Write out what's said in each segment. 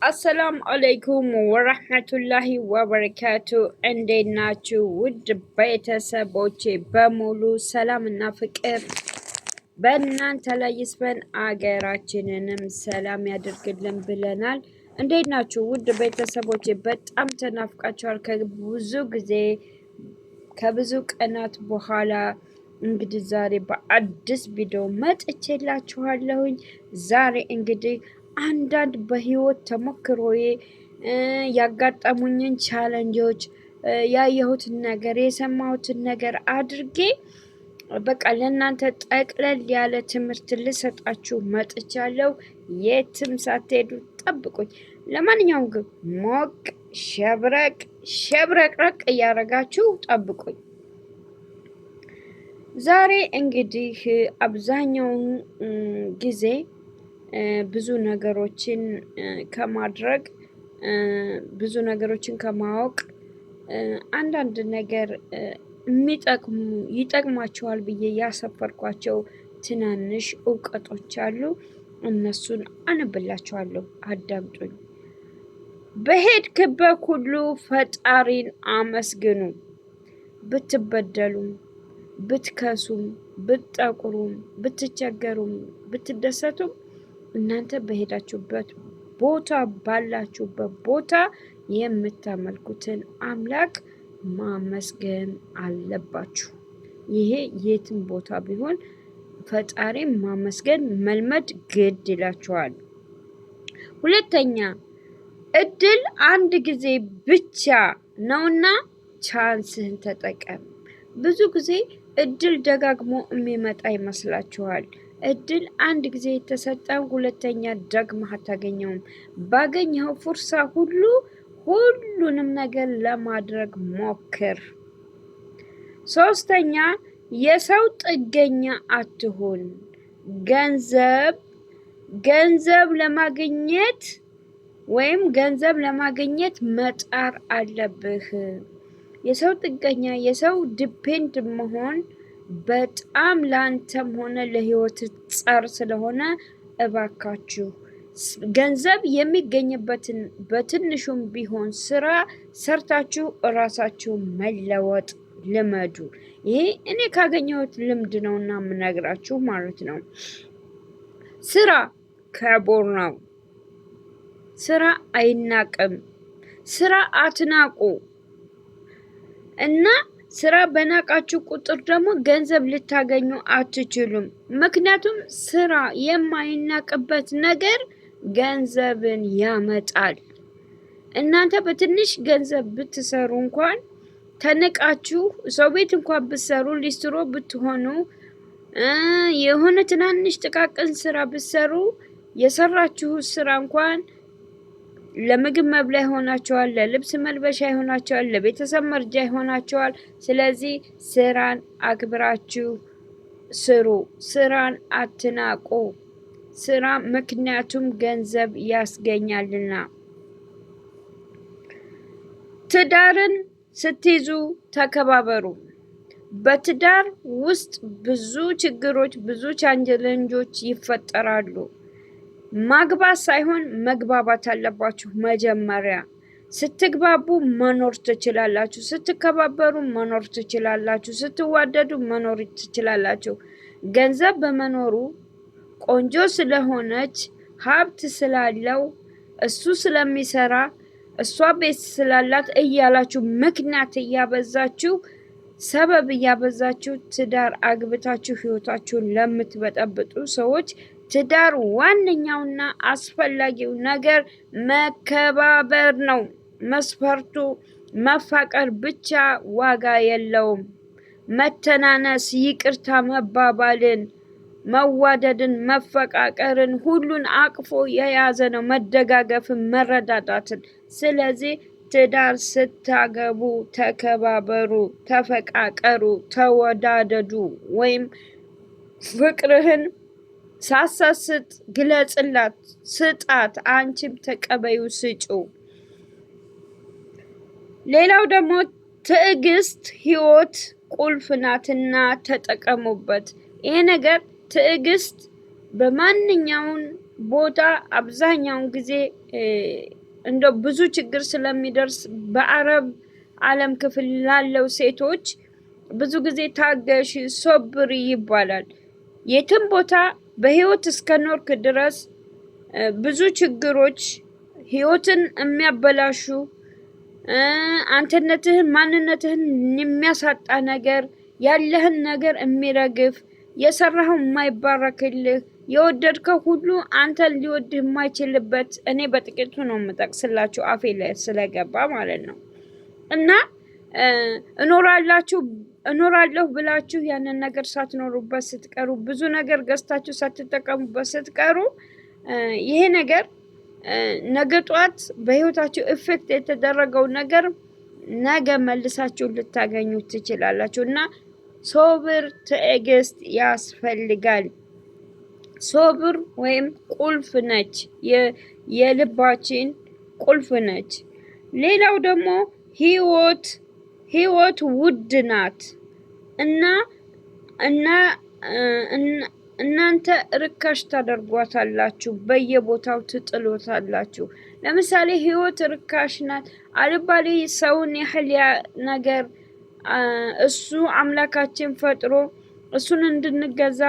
አሰላም አለይኩም ወራህመቱላሂ ወበረካቱ። እንዴት ናችሁ ውድ ቤተሰቦቼ በሙሉ? ሰላምና ፍቅር በእናንተ ላይ ይስፈን፣ አገራችንንም ሰላም ያደርግልን ብለናል። እንዴት ናችሁ ውድ ቤተሰቦቼ? በጣም ተናፍቃችኋል። ከብዙ ቀናት በኋላ እንግዲህ ዛሬ በአዲስ ቪዲዮ መጥቼላችኋለሁኝ። ዛሬ እንግዲህ አንዳንድ በህይወት ተሞክሮዬ ያጋጠሙኝን ቻለንጆች ያየሁትን ነገር የሰማሁትን ነገር አድርጌ በቃ ለእናንተ ጠቅለል ያለ ትምህርት ልሰጣችሁ መጥቻለሁ። የትም ሳትሄዱ ጠብቁኝ። ለማንኛውም ግን ሞቅ ሸብረቅረቅ እያደረጋችሁ ጠብቁኝ። ዛሬ እንግዲህ አብዛኛውን ጊዜ ብዙ ነገሮችን ከማድረግ ብዙ ነገሮችን ከማወቅ አንዳንድ ነገር ይጠቅማቸዋል ብዬ ያሰፈርኳቸው ትናንሽ እውቀቶች አሉ። እነሱን አነብላችኋለሁ፣ አዳምጡኝ። በሄድክበት ሁሉ ፈጣሪን አመስግኑ። ብትበደሉም፣ ብትከሱም፣ ብትጠቁሩም፣ ብትቸገሩም፣ ብትደሰቱም እናንተ በሄዳችሁበት ቦታ ባላችሁበት ቦታ የምታመልኩትን አምላክ ማመስገን አለባችሁ። ይሄ የትም ቦታ ቢሆን ፈጣሪን ማመስገን መልመድ ግድ ይላችኋል። ሁለተኛ፣ እድል አንድ ጊዜ ብቻ ነውና ቻንስህን ተጠቀም። ብዙ ጊዜ እድል ደጋግሞ የሚመጣ ይመስላችኋል። እድል አንድ ጊዜ የተሰጠ ሁለተኛ ደግመህ አታገኘውም። ባገኘው ፍርሳ ሁሉንም ነገር ለማድረግ ሞክር። ሶስተኛ፣ የሰው ጥገኛ አትሁን። ገንዘብ ለማግኘት መጣር አለብህ። የሰው ጥገኛ፣ የሰው ዲፔንድ መሆን በጣም ላንተም ሆነ ለህይወት ጸር ስለሆነ እባካችሁ ገንዘብ የሚገኝበትን በትንሹም ቢሆን ስራ ሰርታችሁ እራሳችሁ መለወጥ ልመዱ። ይሄ እኔ ካገኘሁት ልምድ ነውና የምነግራችሁ ማለት ነው። ስራ ከቦር ነው። ስራ አይናቅም። ስራ አትናቁ እና ስራ በናቃችሁ ቁጥር ደግሞ ገንዘብ ልታገኙ አትችሉም። ምክንያቱም ስራ የማይናቅበት ነገር ገንዘብን ያመጣል። እናንተ በትንሽ ገንዘብ ብትሰሩ እንኳን ተንቃችሁ ሰው ቤት እንኳን ብትሰሩ፣ ሊስትሮ ብትሆኑ፣ የሆነ ትናንሽ ጥቃቅን ስራ ብትሰሩ የሰራችሁ ስራ እንኳን ለምግብ መብላ ይሆናቸዋል፣ ለልብስ መልበሻ ይሆናቸዋል፣ ለቤተሰብ መርጃ ይሆናቸዋል። ስለዚህ ስራን አክብራችሁ ስሩ። ስራን አትናቁ። ስራ ምክንያቱም ገንዘብ ያስገኛልና። ትዳርን ስትይዙ ተከባበሩ። በትዳር ውስጥ ብዙ ችግሮች፣ ብዙ ቻሌንጆች ይፈጠራሉ። ማግባት ሳይሆን መግባባት አለባችሁ። መጀመሪያ ስትግባቡ መኖር ትችላላችሁ። ስትከባበሩ መኖር ትችላላችሁ። ስትዋደዱ መኖር ትችላላችሁ። ገንዘብ በመኖሩ ቆንጆ ስለሆነች ሀብት ስላለው እሱ ስለሚሰራ እሷ ቤት ስላላት እያላችሁ ምክንያት እያበዛችሁ ሰበብ እያበዛችሁ ትዳር አግብታችሁ ህይወታችሁን ለምትበጠብጡ ሰዎች ትዳር ዋነኛውና አስፈላጊው ነገር መከባበር ነው። መስፈርቱ መፋቀር ብቻ ዋጋ የለውም። መተናነስ፣ ይቅርታ መባባልን፣ መዋደድን፣ መፈቃቀርን ሁሉን አቅፎ የያዘ ነው። መደጋገፍን፣ መረዳዳትን። ስለዚህ ትዳር ስታገቡ ተከባበሩ፣ ተፈቃቀሩ፣ ተወዳደዱ። ወይም ፍቅርህን ሳሳስት ግለጽላት፣ ስጣት፣ አንቺም ተቀበዩ፣ ስጩ። ሌላው ደግሞ ትዕግስት ህይወት ቁልፍ ናትና ተጠቀሙበት። ይሄ ነገር ትዕግስት በማንኛውም ቦታ አብዛኛውን ጊዜ እንደው ብዙ ችግር ስለሚደርስ በአረብ ዓለም ክፍል ላለው ሴቶች ብዙ ጊዜ ታገሽ ሶብሪ ይባላል። የትም ቦታ በህይወት እስከኖርክ ድረስ ብዙ ችግሮች ህይወትን የሚያበላሹ አንተነትህን ማንነትህን የሚያሳጣ ነገር ያለህን ነገር የሚረግፍ የሰራኸው የማይባረክልህ የወደድከው ሁሉ አንተን ሊወድህ የማይችልበት እኔ በጥቂቱ ነው የምጠቅስላችሁ አፌ ላይ ስለገባ ማለት ነው። እና እኖራለሁ ብላችሁ ያንን ነገር ሳትኖሩበት ስትቀሩ ብዙ ነገር ገዝታችሁ ሳትጠቀሙበት ስትቀሩ ይሄ ነገር ነገ ጧት በህይወታችሁ ኢፌክት የተደረገው ነገር ነገ መልሳችሁ ልታገኙ ትችላላችሁ። እና ሶብር ትዕግስት ያስፈልጋል። ሶብር ወይም ቁልፍ ነች፣ የልባችን ቁልፍ ነች። ሌላው ደግሞ ህይወት ውድ ናት እና እናንተ ርካሽ ታደርጓታላችሁ፣ በየቦታው ትጥሎታላችሁ። ለምሳሌ ህይወት ርካሽ ናት አልባሌ ሰውን ያህል ነገር እሱ አምላካችን ፈጥሮ እሱን እንድንገዛ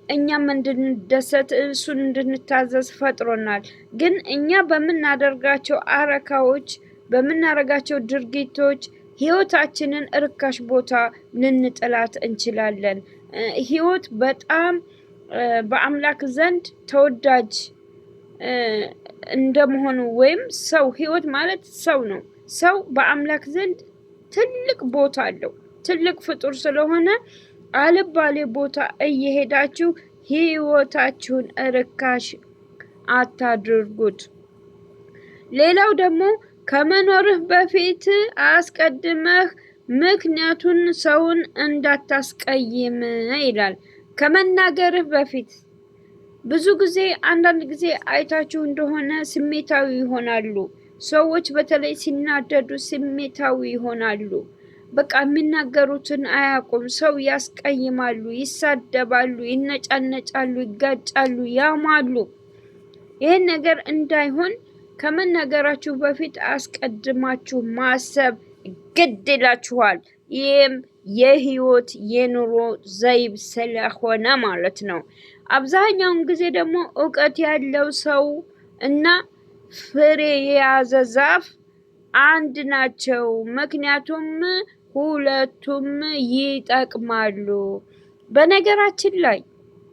እኛም እንድንደሰት እሱን እንድንታዘዝ ፈጥሮናል። ግን እኛ በምናደርጋቸው አረካዎች በምናደርጋቸው ድርጊቶች ህይወታችንን ርካሽ ቦታ ልንጥላት እንችላለን። ህይወት በጣም በአምላክ ዘንድ ተወዳጅ እንደመሆኑ ወይም ሰው ህይወት ማለት ሰው ነው። ሰው በአምላክ ዘንድ ትልቅ ቦታ አለው። ትልቅ ፍጡር ስለሆነ አልባሌ ቦታ እየሄዳችሁ ህይወታችሁን ርካሽ አታድርጉት። ሌላው ደግሞ ከመኖርህ በፊት አስቀድመህ ምክንያቱን ሰውን እንዳታስቀይም ይላል። ከመናገርህ በፊት ብዙ ጊዜ አንዳንድ ጊዜ አይታችሁ እንደሆነ ስሜታዊ ይሆናሉ ሰዎች። በተለይ ሲናደዱ ስሜታዊ ይሆናሉ። በቃ የሚናገሩትን አያውቁም። ሰው ያስቀይማሉ፣ ይሳደባሉ፣ ይነጫነጫሉ፣ ይጋጫሉ፣ ያማሉ። ይህን ነገር እንዳይሆን ከመናገራችሁ በፊት አስቀድማችሁ ማሰብ ግድ ይላችኋል። ይህም የህይወት የኑሮ ዘይብ ስለሆነ ማለት ነው። አብዛኛውን ጊዜ ደግሞ እውቀት ያለው ሰው እና ፍሬ የያዘ ዛፍ አንድ ናቸው። ምክንያቱም ሁለቱም ይጠቅማሉ። በነገራችን ላይ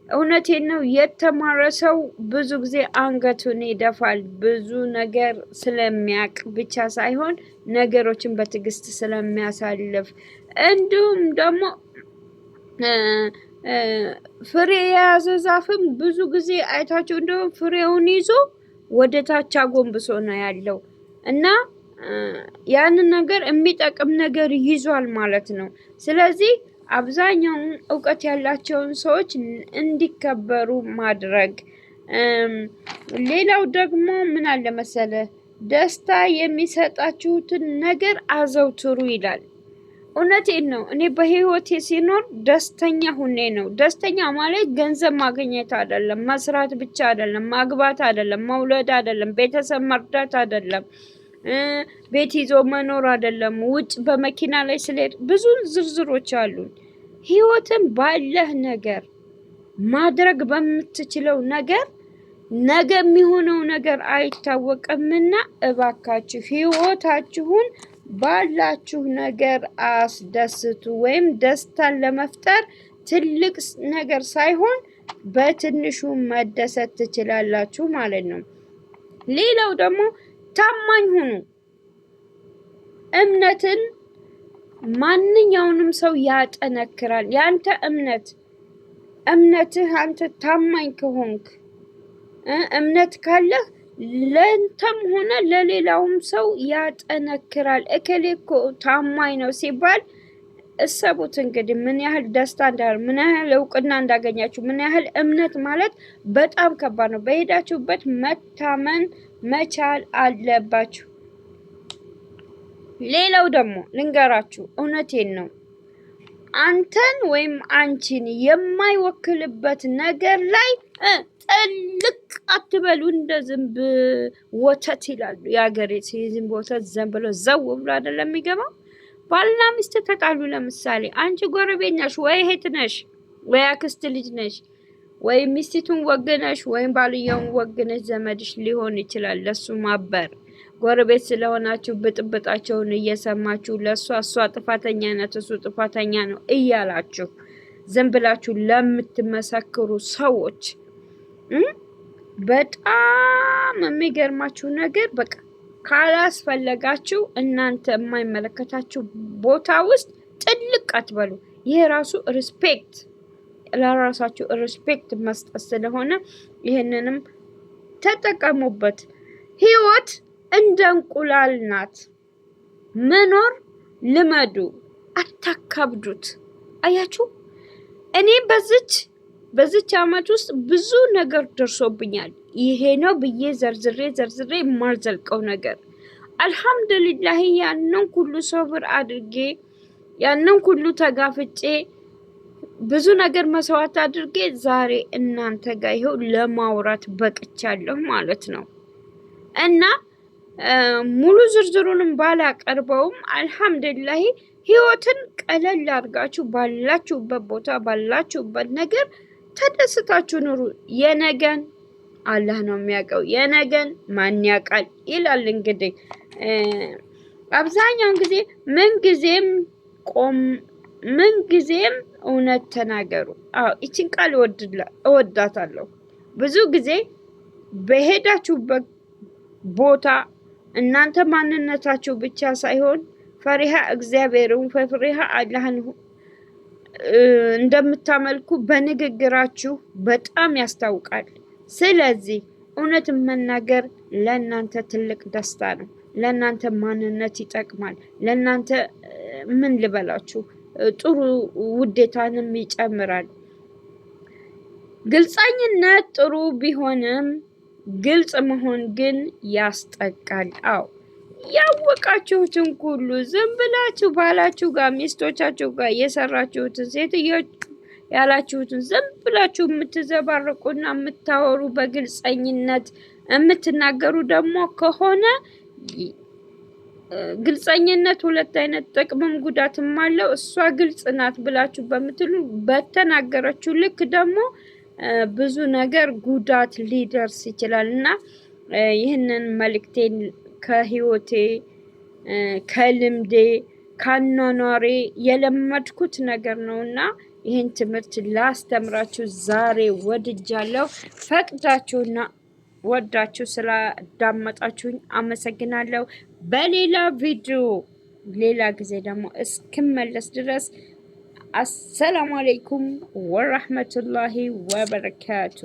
እውነቴን ነው፣ የተማረ ሰው ብዙ ጊዜ አንገቱን ይደፋል። ብዙ ነገር ስለሚያውቅ ብቻ ሳይሆን ነገሮችን በትዕግስት ስለሚያሳልፍ፣ እንዲሁም ደግሞ ፍሬ የያዘ ዛፍም ብዙ ጊዜ አይታችሁ እንደውም ፍሬውን ይዞ ወደ ታች አጎንብሶ ነው ያለው እና ያንን ነገር የሚጠቅም ነገር ይዟል ማለት ነው። ስለዚህ አብዛኛውን እውቀት ያላቸውን ሰዎች እንዲከበሩ ማድረግ። ሌላው ደግሞ ምን አለ መሰለ፣ ደስታ የሚሰጣችሁትን ነገር አዘውትሩ ይላል። እውነቴን ነው። እኔ በህይወቴ ሲኖር ደስተኛ ሁኔ ነው። ደስተኛ ማለት ገንዘብ ማግኘት አይደለም፣ መስራት ብቻ አይደለም፣ ማግባት አይደለም፣ መውለድ አይደለም፣ ቤተሰብ መርዳት አይደለም፣ ቤት ይዞ መኖር አይደለም፣ ውጭ በመኪና ላይ ስለሄድ ብዙ ዝርዝሮች አሉ። ህይወትን ባለህ ነገር ማድረግ በምትችለው ነገር ነገ የሚሆነው ነገር አይታወቅምና እባካችሁ ህይወታችሁን ባላችሁ ነገር አስደስቱ። ወይም ደስታን ለመፍጠር ትልቅ ነገር ሳይሆን በትንሹ መደሰት ትችላላችሁ ማለት ነው። ሌላው ደግሞ ታማኝ ሁኑ። እምነትን ማንኛውንም ሰው ያጠነክራል። ያንተ እምነትህ አንተ ታማኝ ከሆንክ እምነት ካለህ ለንተም ሆነ ለሌላውም ሰው ያጠነክራል። እከሌ እኮ ታማኝ ነው ሲባል እሰቡት እንግዲህ ምን ያህል ደስታ እንዳለ፣ ምን ያህል እውቅና እንዳገኛችሁ፣ ምን ያህል እምነት ማለት በጣም ከባድ ነው። በሄዳችሁበት መታመን መቻል አለባችሁ። ሌላው ደግሞ ልንገራችሁ፣ እውነቴን ነው፣ አንተን ወይም አንቺን የማይወክልበት ነገር ላይ ጥልቅ አትበሉ። እንደ ዝንብ ወተት ይላሉ የሀገሬ ዝንብ ወተት ዘን ብሎ ዘው ብሎ አይደለም የሚገባው። ባልና ሚስት ተጣሉ። ለምሳሌ አንቺ ጎረቤት ነሽ ወይ እህት ነሽ ወይ አክስት ልጅ ነሽ ወይ ሚስቱን ወገነሽ ወይም ባልየውን ወገነሽ ዘመድሽ ሊሆን ይችላል። ለሱ ማበር ጎረቤት ስለሆናችሁ ብጥብጣቸውን እየሰማችሁ ለሷ እሷ ጥፋተኛ ናት እሱ ጥፋተኛ ነው እያላችሁ ዝም ብላችሁ ለምትመሰክሩ ሰዎች በጣም የሚገርማችሁ ነገር በቃ ካላስፈለጋችሁ እናንተ የማይመለከታችሁ ቦታ ውስጥ ጥልቅ አትበሉ። ይሄ ራሱ ሪስፔክት ለራሳችሁ ሪስፔክት መስጠት ስለሆነ ይሄንንም ተጠቀሙበት። ህይወት እንደ እንቁላል ናት። መኖር ልመዱ፣ አታካብዱት። አያችሁ እኔ በዚች አመት ውስጥ ብዙ ነገር ደርሶብኛል። ይሄ ነው ብዬ ዘርዝሬ የማልዘልቀው ነገር አልሐምዱሊላህ። ያንን ሁሉ ሶብር አድርጌ ያንን ሁሉ ተጋፍጬ ብዙ ነገር መስዋዕት አድርጌ ዛሬ እናንተ ጋር ይኸው ለማውራት በቅቻለሁ ማለት ነው። እና ሙሉ ዝርዝሩንም ባላቀርበውም አልሐምዱሊላህ ህይወትን ቀለል አድርጋችሁ ባላችሁበት ቦታ ባላችሁበት ነገር ተደስታችሁ ኑሩ። የነገን አላህ ነው የሚያውቀው፣ የነገን ማን ያውቃል ይላል። እንግዲህ አብዛኛውን ጊዜ ምንጊዜም እውነት ተናገሩ። ይችን ቃል እወዳታለሁ። ብዙ ጊዜ በሄዳችሁበት ቦታ እናንተ ማንነታችሁ ብቻ ሳይሆን ፈሪሃ እግዚአብሔርን ፈሪሃ አላህን እንደምታመልኩ በንግግራችሁ በጣም ያስታውቃል። ስለዚህ እውነትን መናገር ለእናንተ ትልቅ ደስታ ነው። ለእናንተ ማንነት ይጠቅማል። ለእናንተ ምን ልበላችሁ ጥሩ ውዴታንም ይጨምራል። ግልጸኝነት ጥሩ ቢሆንም ግልጽ መሆን ግን ያስጠቃል። ያወቃችሁትን ሁሉ ዝም ብላችሁ ባላችሁ ጋር ሚስቶቻችሁ ጋር የሰራችሁትን ሴትዮች ያላችሁትን ዝም ብላችሁ የምትዘባርቁና የምታወሩ በግልጸኝነት የምትናገሩ ደግሞ ከሆነ ግልጸኝነት ሁለት አይነት ጥቅምም ጉዳትም አለው። እሷ ግልጽ ናት ብላችሁ በተናገረችው ልክ ደግሞ ብዙ ነገር ጉዳት ሊደርስ ይችላል እና ይህንን መልእክቴን ከህይወቴ ከልምዴ ካኗኗሬ የለመድኩት ነገር ነውና ይህን ትምህርት ላስተምራችሁ ዛሬ ወድጃለሁ። ፈቅዳችሁና ወዳችሁ ስላዳመጣችሁኝ አመሰግናለሁ። በሌላ ቪዲዮ ሌላ ጊዜ ደግሞ እስክመለስ ድረስ አሰላሙ አለይኩም ወራህመቱላሂ ወበረካቱ።